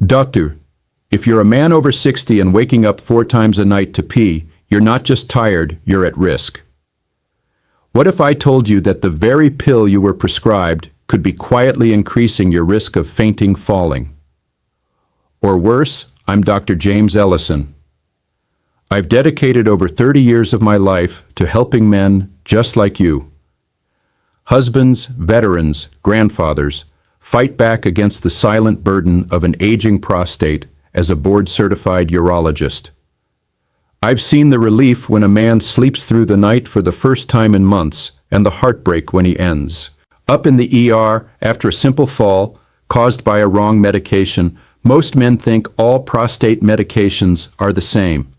Doctor, if you're a man over 60 and waking up 4 times a night to pee, you're not just tired, you're at risk. What if I told you that the very pill you were prescribed could be quietly increasing your risk of fainting falling? Or worse, I'm Dr. James Ellison. I've dedicated over 30 years of my life to helping men just like you. Husbands, veterans, grandfathers, fight back against the silent burden of an aging prostate as a board-certified urologist. I've seen the relief when a man sleeps through the night for the first time in months and the heartbreak when he ends. Up in the ER after a simple fall caused by a wrong medication, most men think all prostate medications are the same.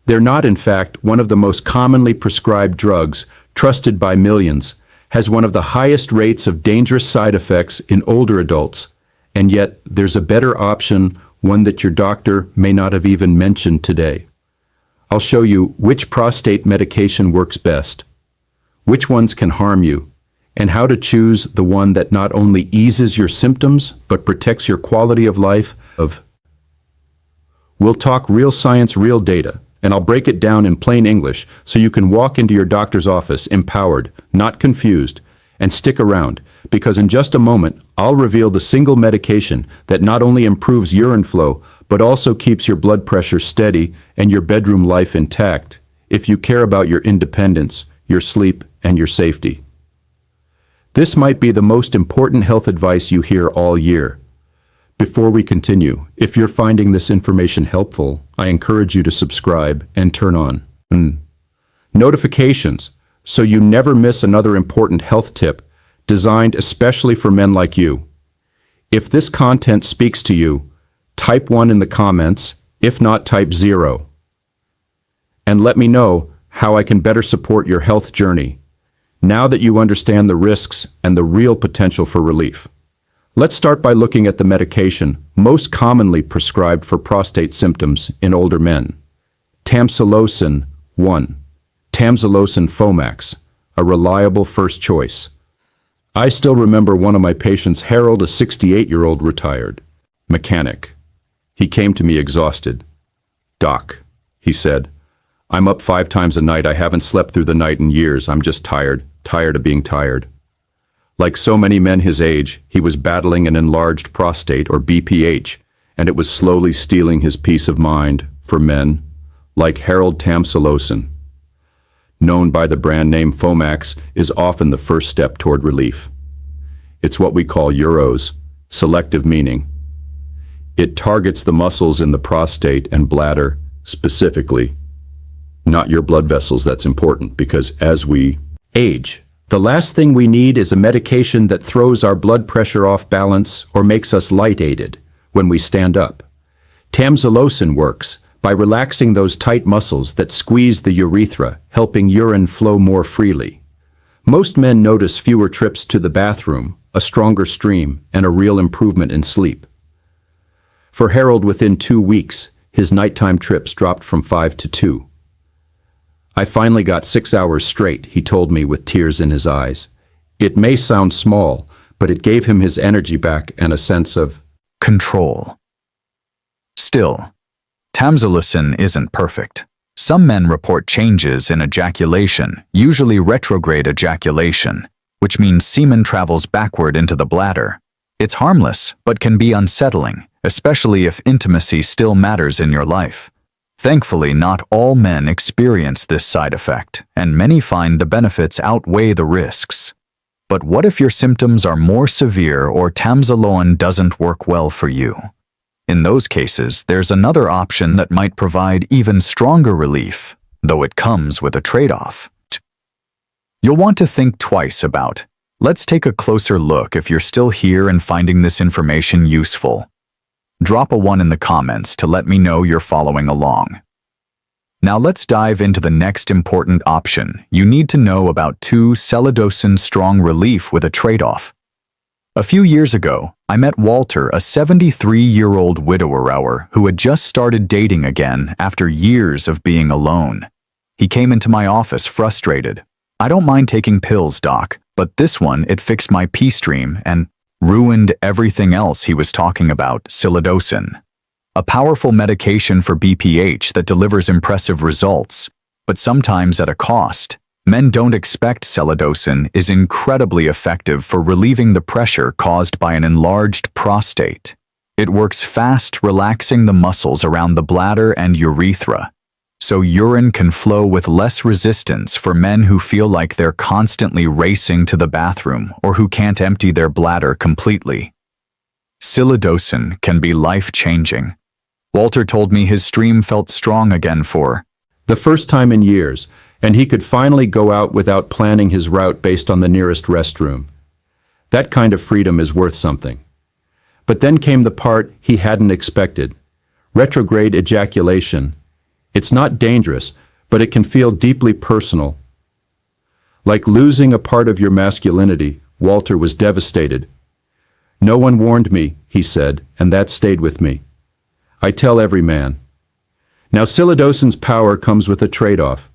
They're not, in fact. One of the most commonly prescribed drugs, trusted by millions, has one of the highest rates of dangerous side effects in older adults, and yet there's a better option, one that your doctor may not have even mentioned today. I'll show you which prostate medication works best, which ones can harm you, and how to choose the one that not only eases your symptoms but protects your quality of life. We'll talk real science, real data, and I'll break it down in plain English so you can walk into your doctor's office empowered, not confused, and stick around, because in just a moment, I'll reveal the single medication that not only improves urine flow, but also keeps your blood pressure steady and your bedroom life intact, if you care about your independence, your sleep, and your safety. This might be the most important health advice you hear all year. Before we continue, if you're finding this information helpful, I encourage you to subscribe and turn on notifications so you never miss another important health tip designed especially for men like you. If this content speaks to you, type 1 in the comments, if not, type 0. And let me know how I can better support your health journey, now that you understand the risks and the real potential for relief. Let's start by looking at the medication most commonly prescribed for prostate symptoms in older men. Tamsulosin 1. Tamsulosin Fomax, a reliable first choice. I still remember one of my patients, Harold, a 68-year-old retired mechanic. He came to me exhausted. "Doc," he said, "I'm up 5 times a night. I haven't slept through the night in years. I'm just tired of being tired." Like so many men his age, he was battling an enlarged prostate, or BPH, and it was slowly stealing his peace of mind. For men like Harold, Tamsulosin, known by the brand name Fomax, is often the first step toward relief. It's what we call UROS, selective meaning. It targets the muscles in the prostate and bladder specifically, not your blood vessels. That's important because as we age, the last thing we need is a medication that throws our blood pressure off balance or makes us lightheaded when we stand up. Tamsulosin works by relaxing those tight muscles that squeeze the urethra, helping urine flow more freely. Most men notice fewer trips to the bathroom, a stronger stream, and a real improvement in sleep. For Harold, within 2 weeks, his nighttime trips dropped from 5 to 2. "I finally got 6 hours straight," he told me with tears in his eyes. It may sound small, but it gave him his energy back and a sense of control. Still, Tamsulosin isn't perfect. Some men report changes in ejaculation, usually retrograde ejaculation, which means semen travels backward into the bladder. It's harmless, but can be unsettling, especially if intimacy still matters in your life. Thankfully, not all men experience this side effect, and many find the benefits outweigh the risks. But what if your symptoms are more severe or Tamsulosin doesn't work well for you? In those cases, there's another option that might provide even stronger relief, though it comes with a trade-off. You'll want to think twice about. Let's take a closer look if you're still here and finding this information useful. Drop a 1 in the comments to let me know you're following along. Now let's dive into the next important option. You need to know about 2 Silodosin strong relief with a trade-off. A few years ago, I met Walter, a 73-year-old widower who had just started dating again after years of being alone. He came into my office frustrated. "I don't mind taking pills, doc, but this one, it fixed my pee stream and ruined everything else he was talking about, Silodosin." a powerful medication for BPH that delivers impressive results, but sometimes at a cost. Men don't expect Silodosin is incredibly effective for relieving the pressure caused by an enlarged prostate. It works fast, relaxing the muscles around the bladder and urethra, so urine can flow with less resistance for men who feel like they're constantly racing to the bathroom or who can't empty their bladder completely. Silodosin can be life-changing. Walter told me his stream felt strong again for the first time in years, and he could finally go out without planning his route based on the nearest restroom. That kind of freedom is worth something. But then came the part he hadn't expected. Retrograde ejaculation. It's not dangerous, but it can feel deeply personal. Like losing a part of your masculinity, Walter was devastated. "No one warned me," he said, and that stayed with me. I tell every man. Now, Silodosin's power comes with a trade-off.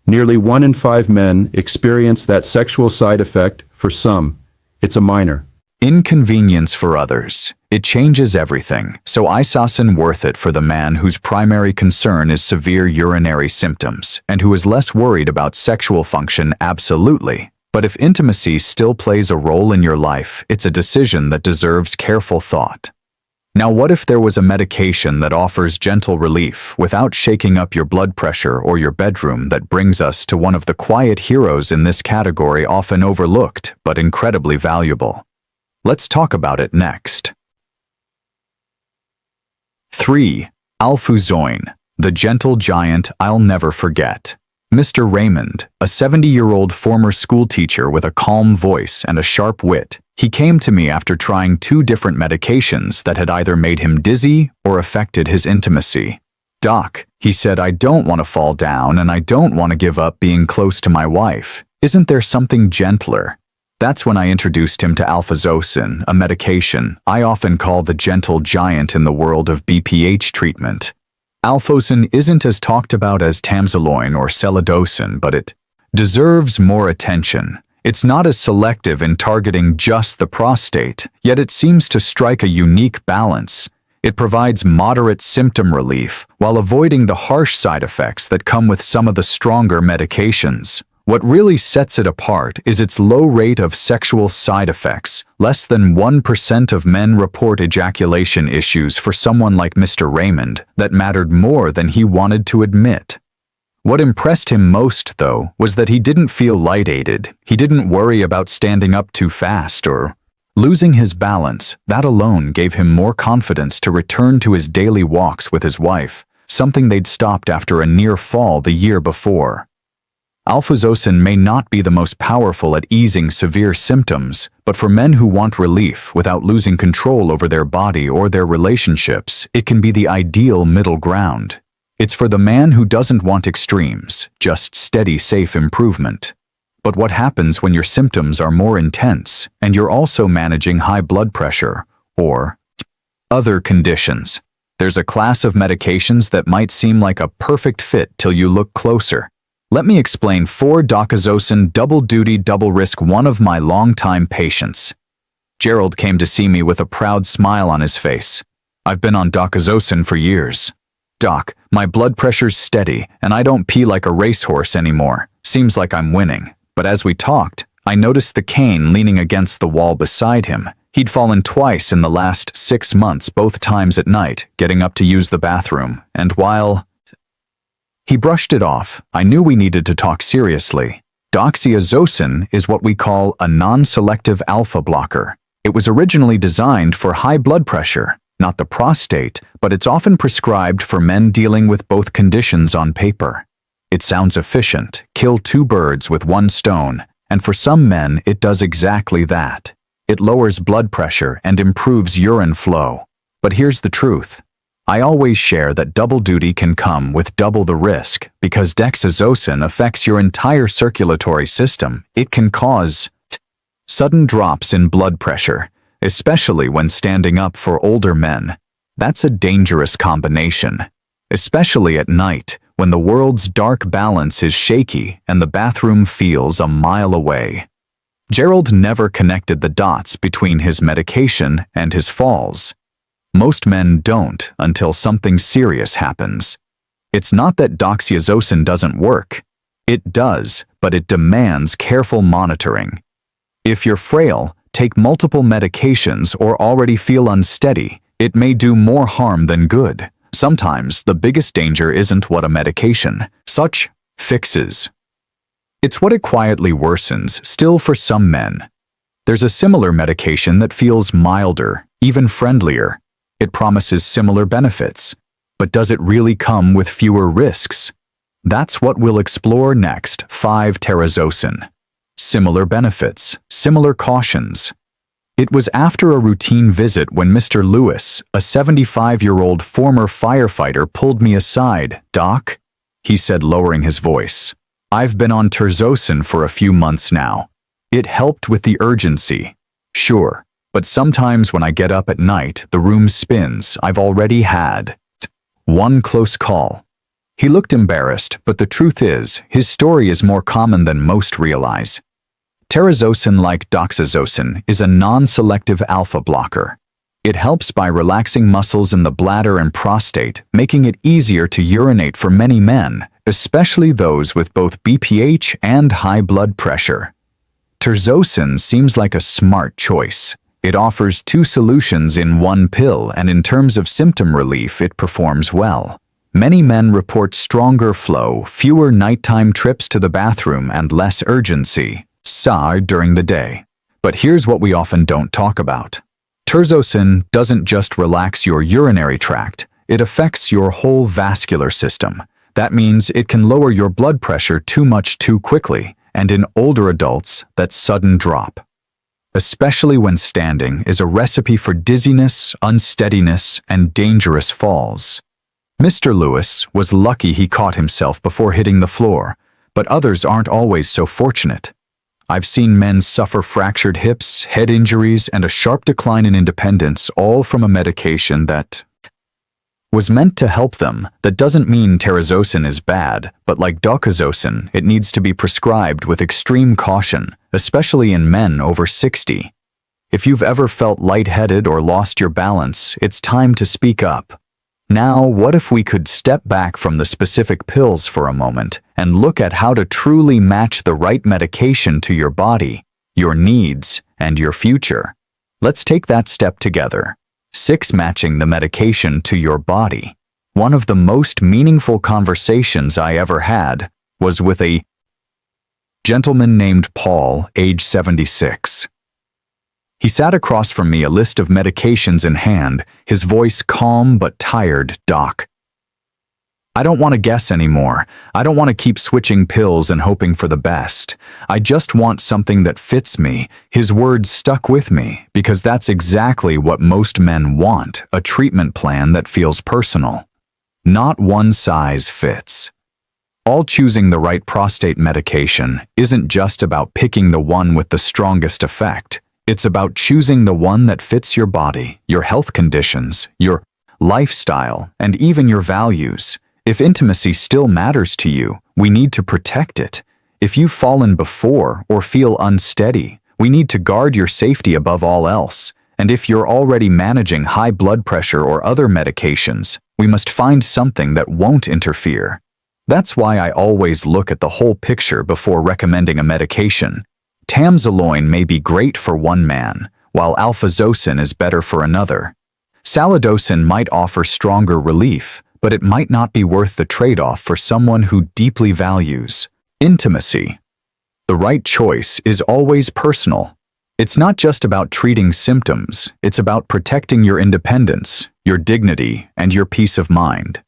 Nearly 1 in 5 men experience that sexual side effect. For some, it's a minor inconvenience. For others, it changes everything. So Alfuzosin worth it for the man whose primary concern is severe urinary symptoms and who is less worried about sexual function? Absolutely. But if intimacy still plays a role in your life, it's a decision that deserves careful thought. Now, what if there was a medication that offers gentle relief without shaking up your blood pressure or your bedroom? That brings us to one of the quiet heroes in this category, often overlooked but incredibly valuable. Let's talk about it next. 3. Alfuzosin, the gentle giant I'll never forget. Mr. Raymond, a 70-year-old former schoolteacher with a calm voice and a sharp wit, he came to me after trying 2 different medications that had either made him dizzy or affected his intimacy. "Doc," he said, "I don't want to fall down and I don't want to give up being close to my wife. Isn't there something gentler?" That's when I introduced him to Alfuzosin, a medication I often call the gentle giant in the world of BPH treatment. Alfuzosin isn't as talked about as Tamsulosin or Silodosin, but it deserves more attention. It's not as selective in targeting just the prostate, yet it seems to strike a unique balance. It provides moderate symptom relief while avoiding the harsh side effects that come with some of the stronger medications. What really sets it apart is its low rate of sexual side effects. Less than 1% of men report ejaculation issues. For someone like Mr. Raymond, that mattered more than he wanted to admit. What impressed him most, though, was that he didn't feel lightheaded. He didn't worry about standing up too fast or losing his balance. That alone gave him more confidence to return to his daily walks with his wife, something they'd stopped after a near fall the year before. Alfuzosin may not be the most powerful at easing severe symptoms, but for men who want relief without losing control over their body or their relationships, it can be the ideal middle ground. It's for the man who doesn't want extremes, just steady, safe improvement. But what happens when your symptoms are more intense and you're also managing high blood pressure or other conditions? There's a class of medications that might seem like a perfect fit till you look closer. Let me explain. 4. Doxazosin, double duty, double risk. One of my longtime patients, Gerald, came to see me with a proud smile on his face. "I've been on Doxazosin for years. Doc, my blood pressure's steady and I don't pee like a racehorse anymore. Seems like I'm winning." But as we talked, I noticed the cane leaning against the wall beside him. He'd fallen twice in the last 6 months, both times at night, getting up to use the bathroom, and while he brushed it off, I knew we needed to talk seriously. Doxazosin is what we call a non-selective alpha blocker. It was originally designed for high blood pressure, not the prostate, but it's often prescribed for men dealing with both conditions on paper. It sounds efficient, kill 2 birds with 1 stone, and for some men it does exactly that. It lowers blood pressure and improves urine flow. But here's the truth. I always share that double duty can come with double the risk because Doxazosin affects your entire circulatory system. It can cause sudden drops in blood pressure, especially when standing up. For older men, that's a dangerous combination, especially at night when the world's dark balance is shaky and the bathroom feels a mile away. Gerald never connected the dots between his medication and his falls. Most men don't until something serious happens. It's not that Doxazosin doesn't work. It does, but it demands careful monitoring. If you're frail, take multiple medications, or already feel unsteady, it may do more harm than good. Sometimes the biggest danger isn't what a medication such fixes. It's what it quietly worsens, still for some men. There's a similar medication that feels milder, even friendlier. It promises similar benefits. But does it really come with fewer risks? That's what we'll explore next. 5. Terazosin. Similar benefits, similar cautions. It was after a routine visit when Mr. Lewis, a 75-year-old former firefighter, pulled me aside. "Doc," he said, lowering his voice, "I've been on Terazosin for a few months now. It helped with the urgency. Sure, but sometimes when I get up at night, the room spins. I've already had one close call." He looked embarrassed, but the truth is, his story is more common than most realize. Terazosin, like Doxazosin, is a non-selective alpha blocker. It helps by relaxing muscles in the bladder and prostate, making it easier to urinate for many men, especially those with both BPH and high blood pressure. Terazosin seems like a smart choice. It offers 2 solutions in one pill, and in terms of symptom relief, it performs well. Many men report stronger flow, fewer nighttime trips to the bathroom, and less urgency during the day. But here's what we often don't talk about. Terazosin doesn't just relax your urinary tract, it affects your whole vascular system. That means it can lower your blood pressure too much too quickly, and in older adults, that sudden drop, especially when standing, is a recipe for dizziness, unsteadiness, and dangerous falls. Mr. Lewis was lucky he caught himself before hitting the floor, but others aren't always so fortunate. I've seen men suffer fractured hips, head injuries, and a sharp decline in independence, all from a medication that was meant to help them. That doesn't mean Terazosin is bad, but like Doxazosin, it needs to be prescribed with extreme caution, especially in men over 60. If you've ever felt lightheaded or lost your balance, it's time to speak up. Now, what if we could step back from the specific pills for a moment and look at how to truly match the right medication to your body, your needs, and your future? Let's take that step together. 6. Matching the medication to your body. One of the most meaningful conversations I ever had was with a gentleman named Paul, age 76. He sat across from me, a list of medications in hand, his voice calm but tired. "Doc, I don't want to guess anymore. I don't want to keep switching pills and hoping for the best. I just want something that fits me." His words stuck with me because that's exactly what most men want, a treatment plan that feels personal. Not one size fits. All. Choosing the right prostate medication isn't just about picking the one with the strongest effect. It's about choosing the one that fits your body, your health conditions, your lifestyle, and even your values. If intimacy still matters to you, we need to protect it. If you've fallen before or feel unsteady, we need to guard your safety above all else. And if you're already managing high blood pressure or other medications, we must find something that won't interfere. That's why I always look at the whole picture before recommending a medication. Tamsulosin may be great for one man, while Alfuzosin is better for another. Silodosin might offer stronger relief, but it might not be worth the trade-off for someone who deeply values intimacy. The right choice is always personal. It's not just about treating symptoms, it's about protecting your independence, your dignity, and your peace of mind.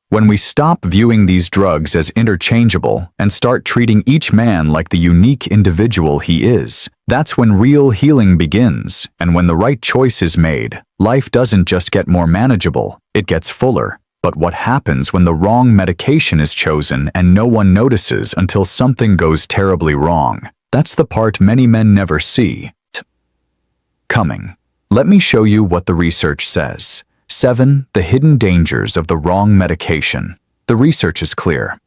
When we stop viewing these drugs as interchangeable and start treating each man like the unique individual he is, that's when real healing begins. And when the right choice is made, life doesn't just get more manageable, it gets fuller. But what happens when the wrong medication is chosen and no one notices until something goes terribly wrong? That's the part many men never see coming. Let me show you what the research says. 7. The hidden dangers of the wrong medication. The research is clear.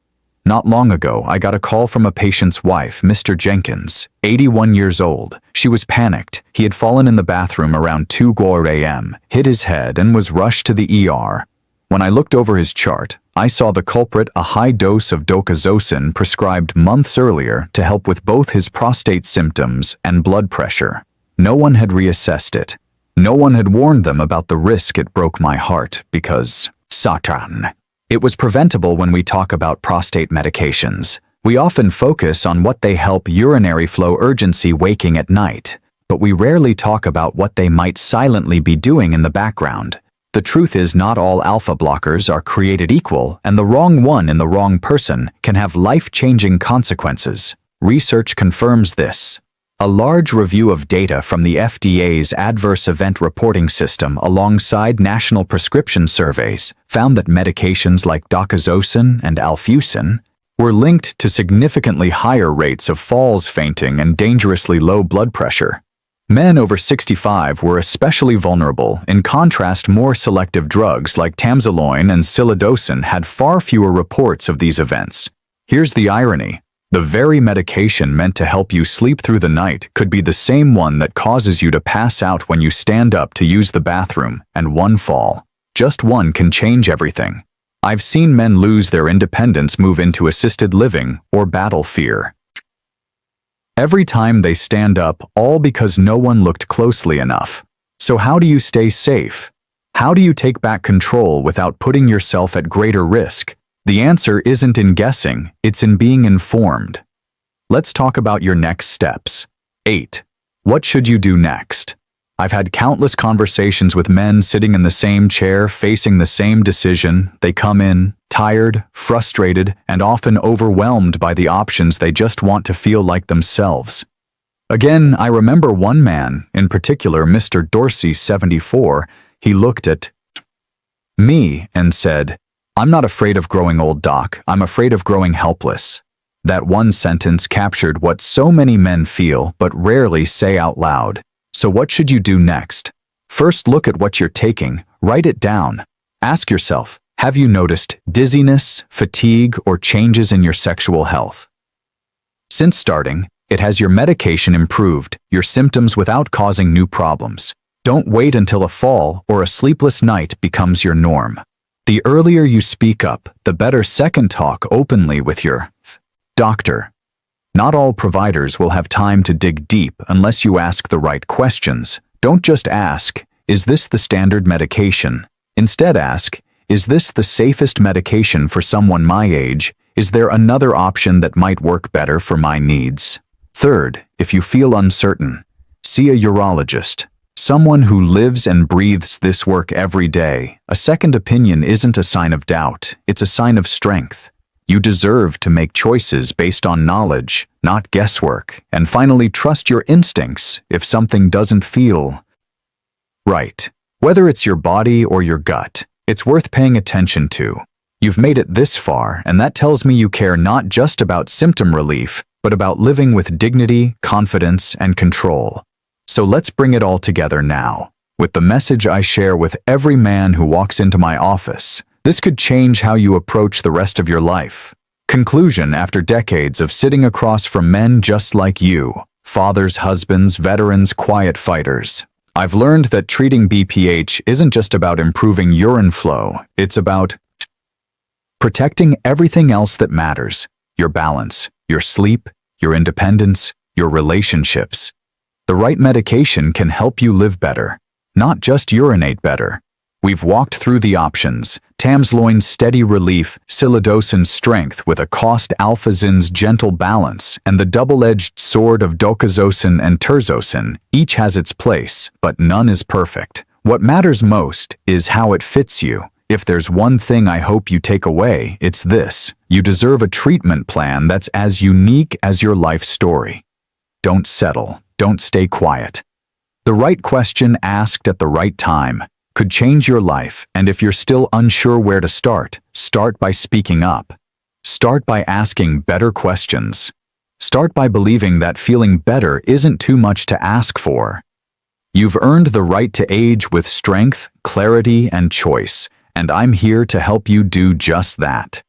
Not long ago, I got a call from a patient's wife, Mr. Jenkins, 81 years old. She was panicked. He had fallen in the bathroom around 2 a.m., hit his head, and was rushed to the ER. When I looked over his chart, I saw the culprit a high dose of Doxazosin prescribed months earlier to help with both his prostate symptoms and blood pressure. No one had reassessed it. No one had warned them about the risk. It broke my heart because Satan. It was preventable. When we talk about prostate medications, we often focus on what they help urinary flow urgency waking at night, but we rarely talk about what they might silently be doing in the background. The truth is, not all alpha blockers are created equal, and the wrong one in the wrong person can have life-changing consequences. Research confirms this. A large review of data from the FDA's Adverse Event Reporting System alongside national prescription surveys found that medications like Doxazosin and Alfuzosin were linked to significantly higher rates of falls, fainting, and dangerously low blood pressure. Men over 65 were especially vulnerable. In contrast, more selective drugs like Tamsulosin and Silodosin had far fewer reports of these events. Here's the irony. The very medication meant to help you sleep through the night could be the same one that causes you to pass out when you stand up to use the bathroom, and one fall, just one, can change everything. I've seen men lose their independence, move into assisted living, or battle fear every time they stand up, all because no one looked closely enough. So how do you stay safe? How do you take back control without putting yourself at greater risk? The answer isn't in guessing, it's in being informed. Let's talk about your next steps. 8. What should you do next? I've had countless conversations with men sitting in the same chair, facing the same decision. They come in tired, frustrated, and often overwhelmed by the options. They just want to feel like themselves. Again, I remember one man, in particular, Mr. Dorsey, 74, he looked at me and said, "I'm not afraid of growing old, Doc. I'm afraid of growing helpless." That one sentence captured what so many men feel but rarely say out loud. So what should you do next? First, look at what you're taking. Write it down. Ask yourself, have you noticed dizziness, fatigue, or changes in your sexual health? Since starting, has your medication improved your symptoms without causing new problems? Don't wait until a fall or a sleepless night becomes your norm. The earlier you speak up, the better. Second, talk openly with your doctor. Not all providers will have time to dig deep unless you ask the right questions. Don't just ask, "Is this the standard medication?" Instead ask, "Is this the safest medication for someone my age? Is there another option that might work better for my needs?" Third, if you feel uncertain, see a urologist, someone who lives and breathes this work every day. A second opinion isn't a sign of doubt, it's a sign of strength. You deserve to make choices based on knowledge, not guesswork. And finally, trust your instincts if something doesn't feel right. Whether it's your body or your gut, it's worth paying attention to. You've made it this far, and that tells me you care not just about symptom relief, but about living with dignity, confidence, and control. So let's bring it all together now, with the message I share with every man who walks into my office. This could change how you approach the rest of your life. Conclusion: after decades of sitting across from men just like you, fathers, husbands, veterans, quiet fighters, I've learned that treating BPH isn't just about improving urine flow, it's about protecting everything else that matters: your balance, your sleep, your independence, your relationships. The right medication can help you live better, not just urinate better. We've walked through the options: Tamsulosin's steady relief, Silodosin's strength with a cost, Alfuzosin's gentle balance, and the double-edged sword of Doxazosin and Terazosin. Each has its place, but none is perfect. What matters most is how it fits you. If there's one thing I hope you take away, it's this: you deserve a treatment plan that's as unique as your life story. Don't settle. Don't stay quiet. The right question asked at the right time could change your life, and if you're still unsure where to start, start by speaking up. Start by asking better questions. Start by believing that feeling better isn't too much to ask for. You've earned the right to age with strength, clarity, and choice, and I'm here to help you do just that.